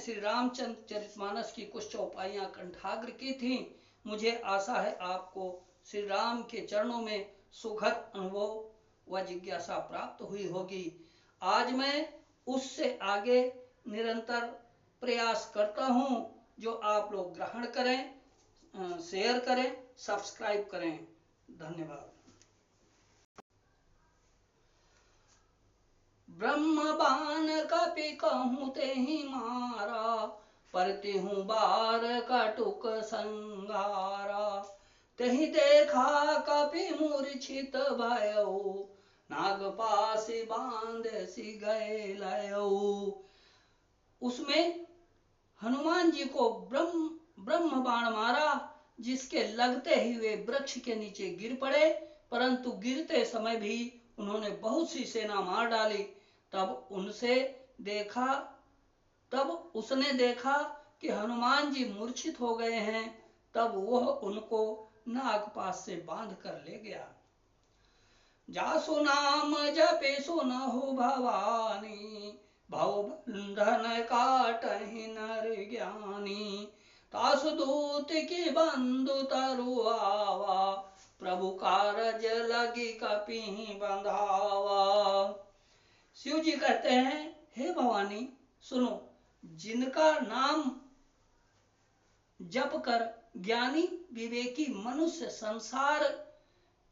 श्री रामचंद्र चरितमानस की कुछ चौपाइयां कंठाग्र की थीं। मुझे आशा है आपको श्री राम के चरणों में सुखद अनुभव व जिज्ञासा प्राप्त हुई होगी। आज मैं उससे आगे निरंतर प्रयास करता हूं, जो आप लोग ग्रहण करें, शेयर करें, सब्सक्राइब करें। धन्यवाद। ब्रह्म बाण कपि कहूँ ते ही मारा, परति हूँ बार कटुक संगारा। तही देखा कपि मूर्छित भयउ, नागपाशी बांध सी गए लयउ। उसमें हनुमान जी को ब्रह्म बाण मारा, जिसके लगते ही वे वृक्ष के नीचे गिर पड़े, परंतु गिरते समय भी उन्होंने बहुत सी सेना मार डाली। तब उसने देखा कि हनुमान जी मूर्छित हो गए हैं। तब वह उनको नागपाश से बांध कर ले गया। जासु नाम जपे सुनहु भवानी, भव बंधन काटहि नर ज्ञानी। तासु दूत की बंधु तरु आवा, प्रभु कारज लगी कपिहि बंधावा। शिव जी कहते हैं, हे भवानी सुनो, जिनका नाम जप कर ज्ञानी विवेकी मनुष्य संसार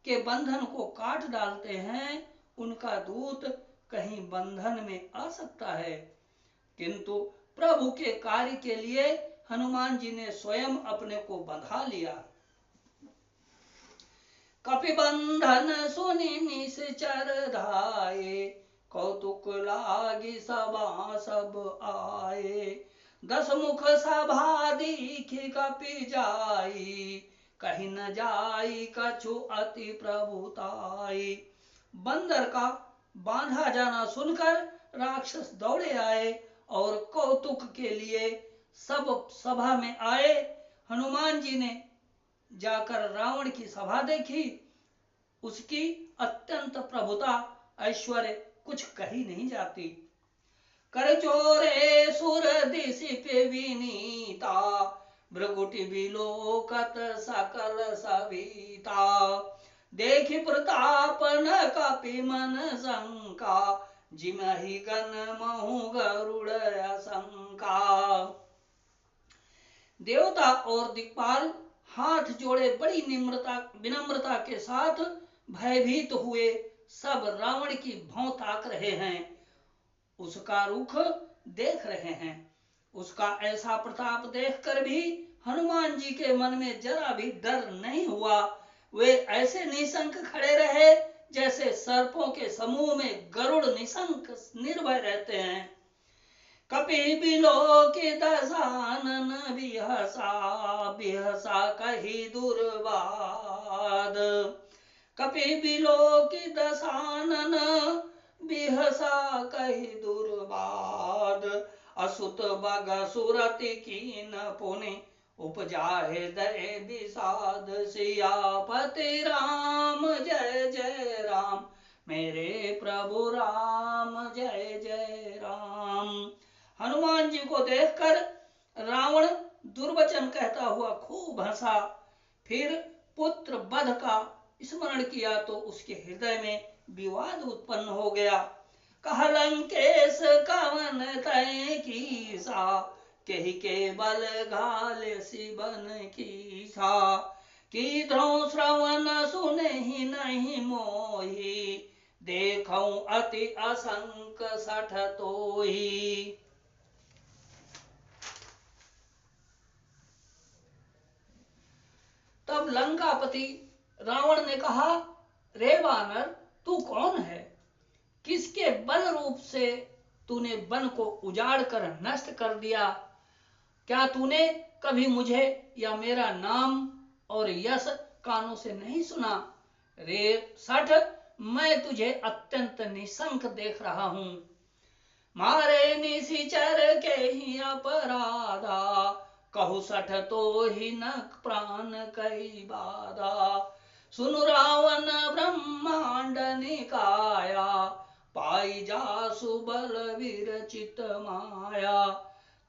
के बंधन को काट डालते हैं, उनका दूत कहीं बंधन में आ सकता है। किंतु प्रभु के कार्य के लिए हनुमान जी ने स्वयं अपने को बंधा लिया। कपि बंधन सुनि निश्चर धाये, कौतुक लागी सभा सब आए। 10 मुख सभा दीखि कपि जाई, कहीं न जाई कछु अति प्रभुताई। बंदर का बांधा जाना सुनकर राक्षस दौड़े आए और कौतुक के लिए सब सभा में आए। हनुमान जी ने जाकर रावण की सभा देखी, उसकी अत्यंत प्रभुता ऐश्वर्य कुछ कही नहीं जाती। कर चोरे सुर दिशि पे विनीता, भृगुटि बिलोकत सकल सविता। देखि प्रताप न कपि मन शंका, जिमहि गन महु गरुड़ शंका। देवता और दिक्पाल हाथ जोड़े बड़ी विनम्रता के साथ भयभीत हुए सब रावण की भौं ताक रहे हैं, उसका रुख देख रहे हैं। उसका ऐसा प्रताप देखकर भी हनुमान जी के मन में जरा भी डर नहीं हुआ। वे ऐसे निशंक खड़े रहे जैसे सर्पों के समूह में गरुड़ निशंक निर्भय रहते हैं। कपि बिलोकि दशानन बिहसा कही दुर्वाद। कपि बिलोकि दशानन बिहसा कही दुर्वाद। असुत बग सुरति कीन पुनि, उपजाहे दय विषाद। सियापति राम जय जय राम, मेरे प्रभु राम जय जय राम। हनुमान जी को देखकर रावण दुर्वचन कहता हुआ खूब हंसा। फिर पुत्र वध का स्मरण किया तो उसके हृदय में विवाद उत्पन्न हो गया। कह लंकेश कवन तय कीसा, केहि के बल घाल शिवन कीसा। कीधौ श्रवण सुनहि नहीं मोहि, देखौ अति असंक सठ तोहि। तब लंकापति रावण ने कहा, रे वानर, तू कौन है? किसके बल रूप से तूने वन को उजाड़ कर नष्ट कर दिया? क्या तूने कभी मुझे या मेरा नाम और यश कानों से नहीं सुना? रे सठ, मैं तुझे अत्यंत निशंक देख रहा हूं। मारे निशिचर के ही अपराधा, कहु सठ तो ही न प्राण कई बाधा। सुनु रावण ब्रह्मांड निकाया, पाई जासु बल विरचित माया।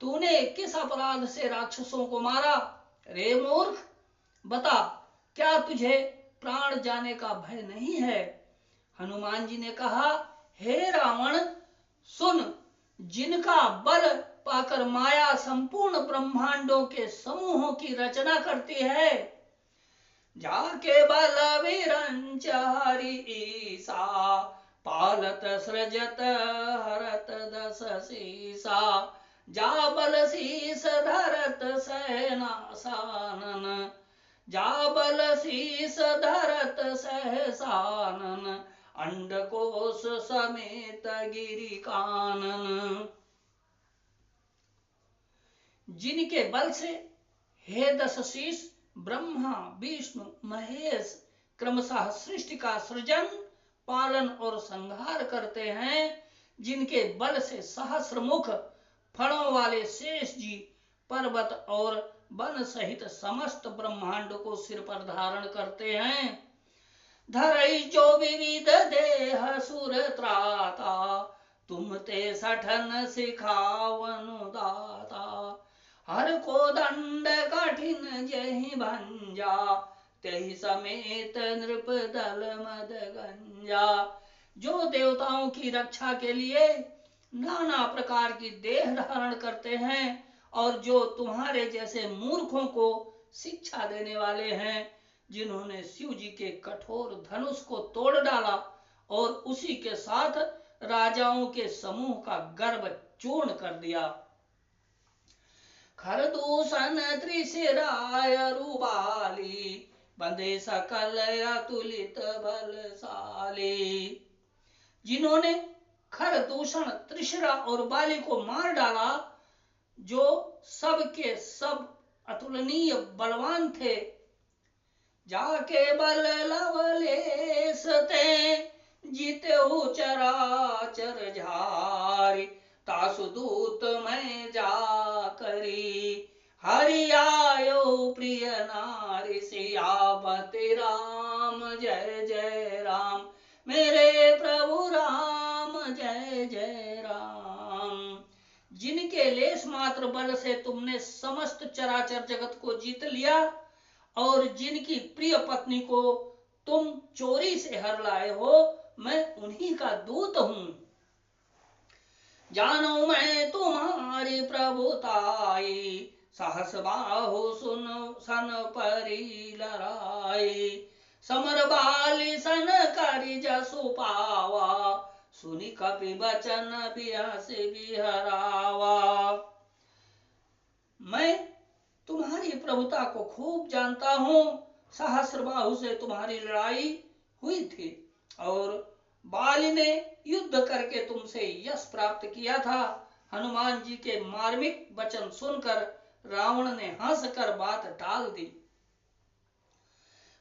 तूने किस अपराध से राक्षसों को मारा? रे मूर्ख, बता, क्या तुझे प्राण जाने का भय नहीं है? हनुमान जी ने कहा, हे रावण, सुन, जिनका बल पाकर माया संपूर्ण ब्रह्मांडों के समूहों की रचना करती है, जाके बल विरंच हरि ईसा, पालत सृजत हरत दस सीसा, जा बल शीस धरत सहसानन, जा बल शीस धरत सहसानन, अंडकोश समेत गिरि कानन। जिनके बल से हे दस शीस ब्रह्मा विष्णु महेश क्रमशः सृष्टि का सृजन, पालन और संहार करते हैं, जिनके बल से सहस्रमुख फणों वाले शेष जी पर्वत और वन सहित समस्त ब्रह्मांड को सिर पर धारण करते हैं, धरई जो विविध देह सुर त्राता, तुम ते सठन सिखावनु दाता, हर को दंड कठिन जहि भंजा, तेहि समेत नृप दल मद गंजा। जो देवताओं की रक्षा के लिए नाना प्रकार की देह धारण करते हैं और जो तुम्हारे जैसे मूर्खों को शिक्षा देने वाले हैं, जिन्होंने शिव जी के कठोर धनुष को तोड़ डाला और उसी के साथ राजाओं के समूह का गर्भ चूर्ण कर दिया। खरदूषण त्रिशिराय रुबाली, बंदे सकल अतुलित बलशाली। जिन्होंने खरदूषण त्रिशिरा और बाली को मार डाला, जो सब के सब अतुलनीय बलवान थे, जाके बल लवलेश ते, जीतेहु चराचर झारी, तासु दूत मैं जा करी, हरि आयो प्रिय नारी, सियापति राम जय जय राम, मेरे प्रभु राम जय जय राम। जिनके लेस मात्र बल से तुमने समस्त चराचर जगत को जीत लिया और जिनकी प्रिय पत्नी को तुम चोरी से हर लाए हो, मैं उन्हीं का दूत हूं। जानो मैं तुम्हारी प्रभुताई, सहस बाहु सुन सन परी लड़ाई, समर बाली सन करि जसु पावा, सुनि कपि बचन बिहस बिहरावा। मैं तुम्हारी प्रभुता को खूब जानता हूं। सहस्रबाहु से तुम्हारी लड़ाई हुई थी और बाली ने युद्ध करके तुमसे यश प्राप्त किया था। हनुमान जी के मार्मिक वचन सुनकर रावण ने हंसकर बात टाल दी।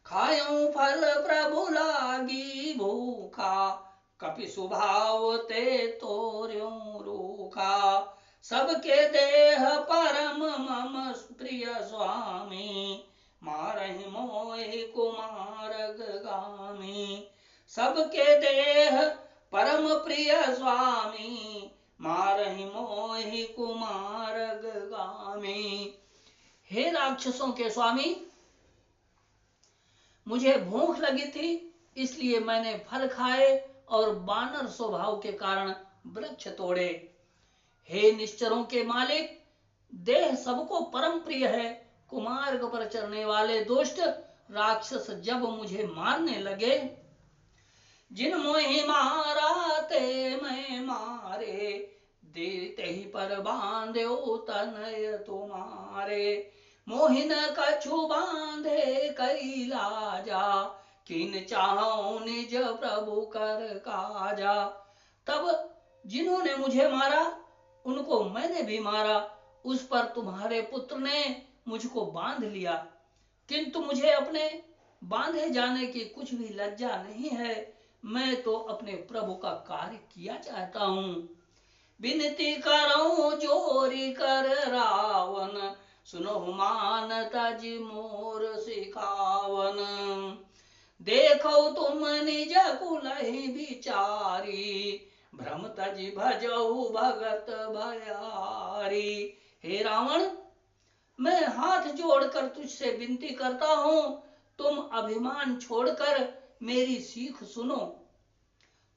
खायूं फल प्रभु लागी भूखा, कपि स्वभाव ते तोर्यों रूखा, सबके देह परम मम प्रिय स्वामी, मारहि मोहि कुमारग गामी। सबके देह परम प्रिय स्वामी, मारहि मोहि कुमारग गामी। हे राक्षसों के स्वामी, मुझे भूख लगी थी, इसलिए मैंने फल खाए और बानर स्वभाव के कारण वृक्ष तोड़े। हे निश्चरों के मालिक, देह सबको परम प्रिय है। कुमार्ग पर चलने वाले दुष्ट राक्षस जब मुझे मारने लगे, जिन मोहि मारा ते मैं मारे, देते ही पर बांधे तनय तुम्हारे। मोहिन कछु बांधे कैलाजा, किन चाहूं निज प्रभु कर काजा। तब जिन्होंने मुझे मारा उनको मैंने भी मारा, उस पर तुम्हारे पुत्र ने मुझको बांध लिया, किंतु मुझे अपने बांधे जाने की कुछ भी लज्जा नहीं है। मैं तो अपने प्रभु का कार्य किया चाहता हूँ। विनती करऊं जोरी कर रावण, सुनो मान तज मोर सिखावन। देखो तुम निज कुलहि विचारी, भ्रम तज भजऊ भगत भयारी। हे रावण, मैं हाथ जोड़कर तुझसे विनती करता हूं, तुम अभिमान छोड़कर मेरी सीख सुनो।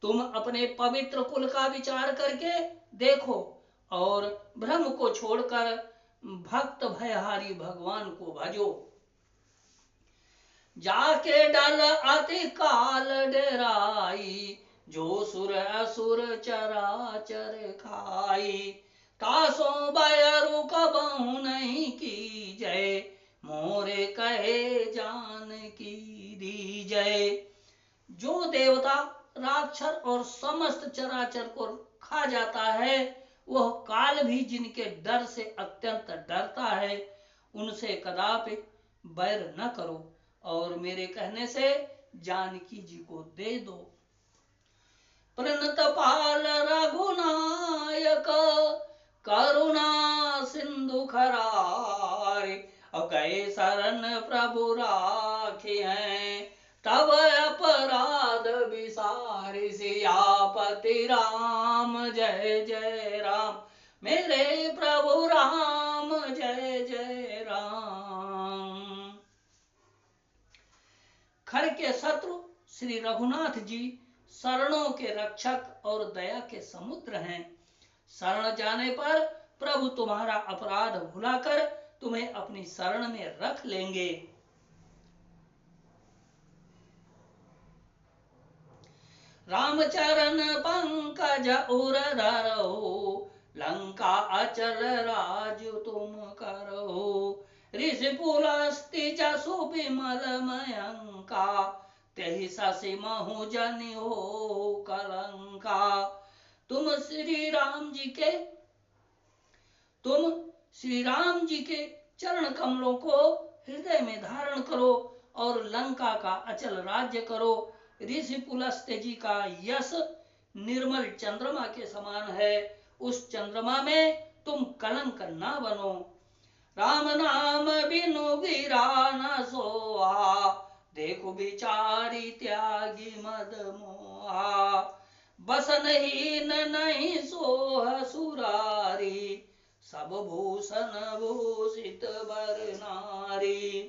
तुम अपने पवित्र कुल का विचार करके देखो और भ्रम को छोड़कर भक्त भयहारी भगवान को भजो। जाके डल अति काल डेराई, जो सुर असुर चराचर खाई। तासो बयरु कबहु नहीं की जय, मोरे कहे जान की दी जय। जो देवता राक्षस और समस्त चराचर को खा जाता है, वह काल भी जिनके डर से अत्यंत डरता है, उनसे कदापि बैर न करो और मेरे कहने से जानकी जी को दे दो। प्रणत पाल रघुनायक, करुणा सिंधु खरारे। गए शरण प्रभु राखे हैं, तब अपराध विसारे। सियापति राम जय जय राम, मेरे प्रभु राम जय जय राम। खर के शत्रु श्री रघुनाथ जी शरणों के रक्षक और दया के समुद्र हैं। शरण जाने पर प्रभु तुम्हारा अपराध भुलाकर तुम्हें अपनी शरण में रख लेंगे। रामचरण पंकज उर धरो, लंका अचल राज तुम करो। ऋषि पुलस्ति जसु विमल मयंका, तेहि शशि महु जनि हो कलंका। तुम श्री राम जी के चरण कमलों को हृदय में धारण करो और लंका का अचल राज्य करो। ऋषि पुलस्त्य जी का यश निर्मल चंद्रमा के समान है, उस चंद्रमा में तुम कलंक ना बनो। राम नाम बिनु गिरा न सोहा, देखो बिचारी त्यागी मद मोहा। बसनहीन नहीं सोह सुरारी, सब भूषण भूषित बर नारी।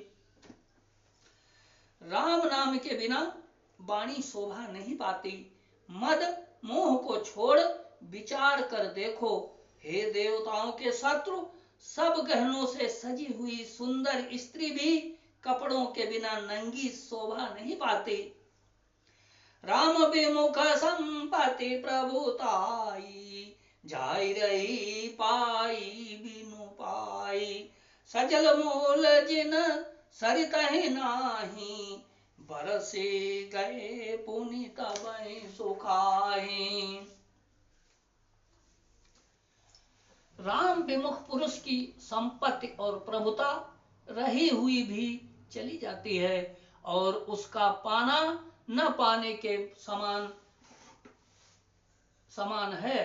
राम नाम के बिना वाणी शोभा नहीं पाती। मद मोह को छोड़ विचार कर देखो। हे देवताओं के शत्रु, सब गहनों से सजी हुई सुंदर स्त्री भी कपड़ों के बिना नंगी शोभा नहीं पाती। राम विमुख संपत्ति प्रभुताई, जाई रही पाई बिनु पाई। सजल मूल जिन सरित नाही, बरसे गए पुनीत बहि सुखाई। राम विमुख पुरुष की संपत्ति और प्रभुता रही हुई भी चली जाती है और उसका पाना न पाने के समान है।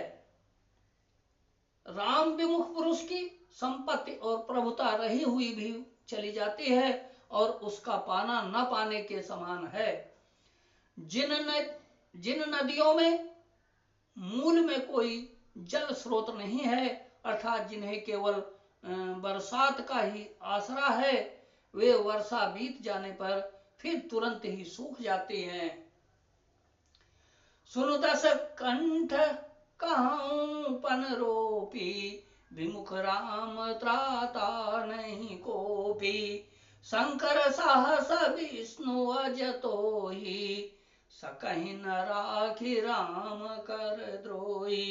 राम विमुख पुरुष की संपत्ति और प्रभुता रही हुई भी चली जाती है और उसका पाना न पाने के समान है। जिन नदियों में मूल में कोई जल स्रोत नहीं है, अर्थात जिन्हें केवल बरसात का ही आसरा है, वे वर्षा बीत जाने पर फिर तुरंत ही सूख जाती हैं। सुनु दस कंठ कहूं पन रोपी, विमुख राम त्राता नहीं कोपी। शंकर साहस विष्णु अजतो ही, सकहि न राखी राम कर द्रोही।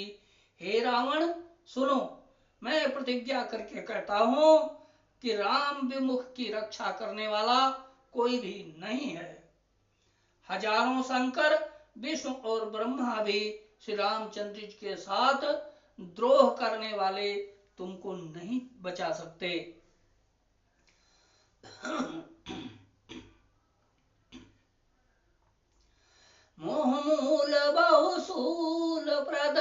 हे रावण सुनो, मैं प्रतिज्ञा करके कहता हूं कि राम विमुख की रक्षा करने वाला कोई भी नहीं है। हजारों शंकर विष्णु और ब्रह्मा भी श्री रामचंद्र जी के साथ द्रोह करने वाले तुमको नहीं बचा सकते। मोह मूल बहुसूल प्रद,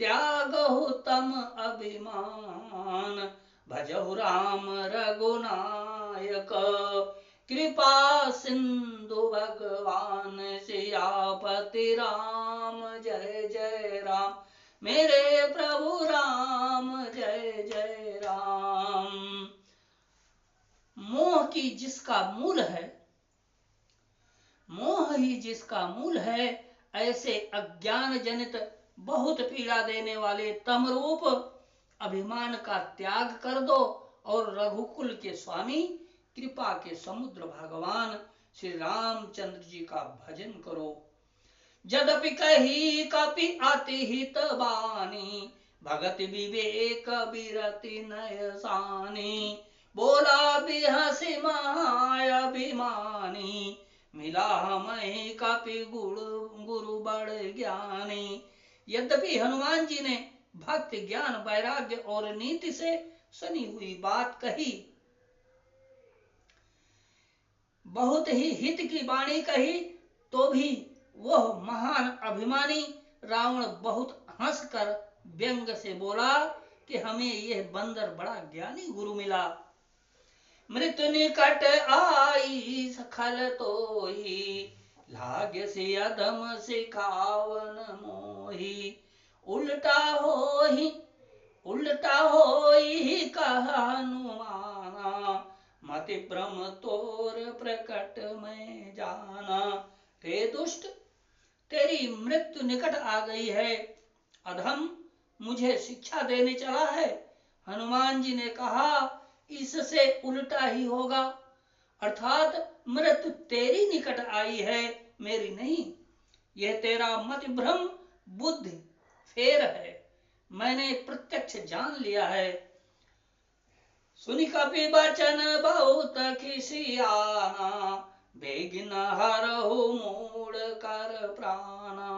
त्यागहु तम अभिमान। भजहु राम रघुनायक, कृपा सिंधु भगवान। सियापति राम जय जय राम, मेरे प्रभु राम जय जय राम। मोह ही जिसका मूल है, ऐसे अज्ञान जनित बहुत पीड़ा देने वाले तमरूप अभिमान का त्याग कर दो और रघुकुल के स्वामी, कृपा के समुद्र भगवान श्री रामचंद्र जी का भजन करो। जदपि कही कपि अति हित बानी, भगत विवेक बिरति नय सानी। बोला बिहसी महाभिमानी, मिला हमें कपि गुरु बड़ ज्ञानी। यद्यपि हनुमान जी ने भक्ति, ज्ञान, वैराग्य और नीति से सनी हुई बात कही, बहुत ही हित की वाणी कही, तो भी वह महान अभिमानी रावण बहुत हंसकर व्यंग से बोला कि हमें यह बंदर बड़ा ज्ञानी गुरु मिला। मृत्यु निकट आई सखल तोही, लागे से अधम सिखावन मोही। उल्टा होई कहा हनुमाना, मति भ्रम तोर प्रकट में जाना। हे दुष्ट, तेरी मृत्यु निकट आ गई है, अधम मुझे शिक्षा देने चला है। हनुमान जी ने कहा, इससे उल्टा ही होगा, अर्थात मृत्यु तेरी निकट आई है, मेरी नहीं। यह तेरा मति भ्रम बुद्धि फेर है, मैंने प्रत्यक्ष जान लिया है। सुनि कपि बचन बहुत खिसियाना, बेगिन हरहु मूढ़ कर प्राणा।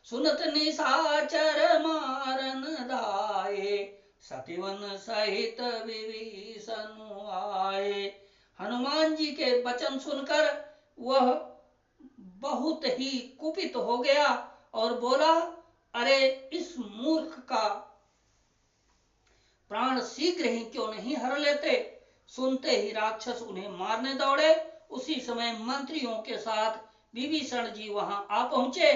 सुनत निशाचर मारन धाये, सतिवन सहित विभीषण आए। हनुमान जी के वचन सुनकर वह बहुत ही कुपित हो गया और बोला, अरे इस मूर्ख का प्राण शीघ्र ही क्यों नहीं हर लेते। सुनते ही राक्षस उन्हें मारने दौड़े। उसी समय मंत्रियों के साथ विभीषण जी वहां आ पहुंचे।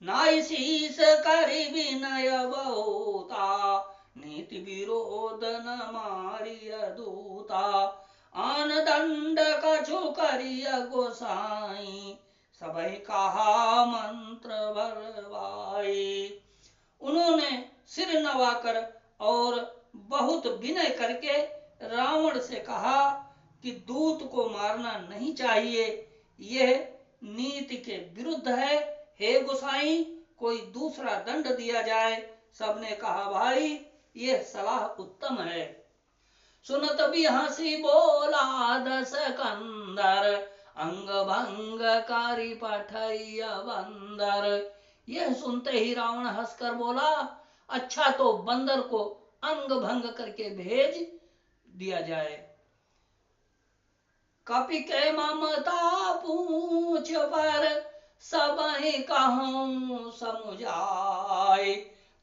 नाई शीस करि विनय बहुता, नीति विरोध न मारिय दूता। आन दंड कछु करिय गोसाई, सबई कहा मंत्र बलवाई। उन्होंने सिर नवाकर और बहुत विनय करके रावण से कहा कि दूत को मारना नहीं चाहिए, यह नीति के विरुद्ध है। हे गोसाई, कोई दूसरा दंड दिया जाए। सबने कहा, भाई यह सलाह उत्तम है। सुनत बिहसी बोला दस कंदर, अंग भंग कारी पठैया बंदर। यह सुनते ही रावण हंसकर बोला, अच्छा तो बंदर को अंग भंग करके भेज दिया जाए। कपि के ममता पूछ पर, सबहि कहूं समुझाए।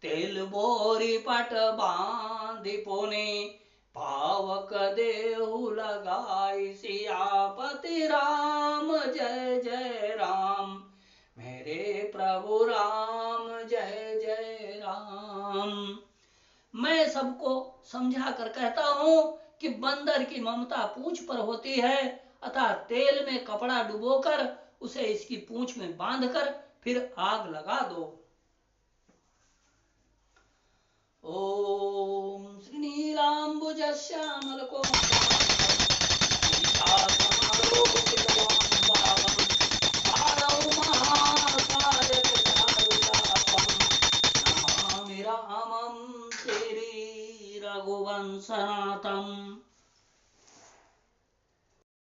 तेल बोरी पट बांधि पुनि, पावक देहु लगाई। सियापति राम जय जय राम, मेरे प्रभु राम जय जय राम। मैं सबको समझा कर कहता हूं कि बंदर की ममता पूंछ पर होती है, अतः तेल में कपड़ा डुबोकर उसे इसकी पूंछ में बांधकर फिर आग लगा दो। ओम श्री नीलांबुज श्यामल को रामं तेरी रघुवंशनाथम।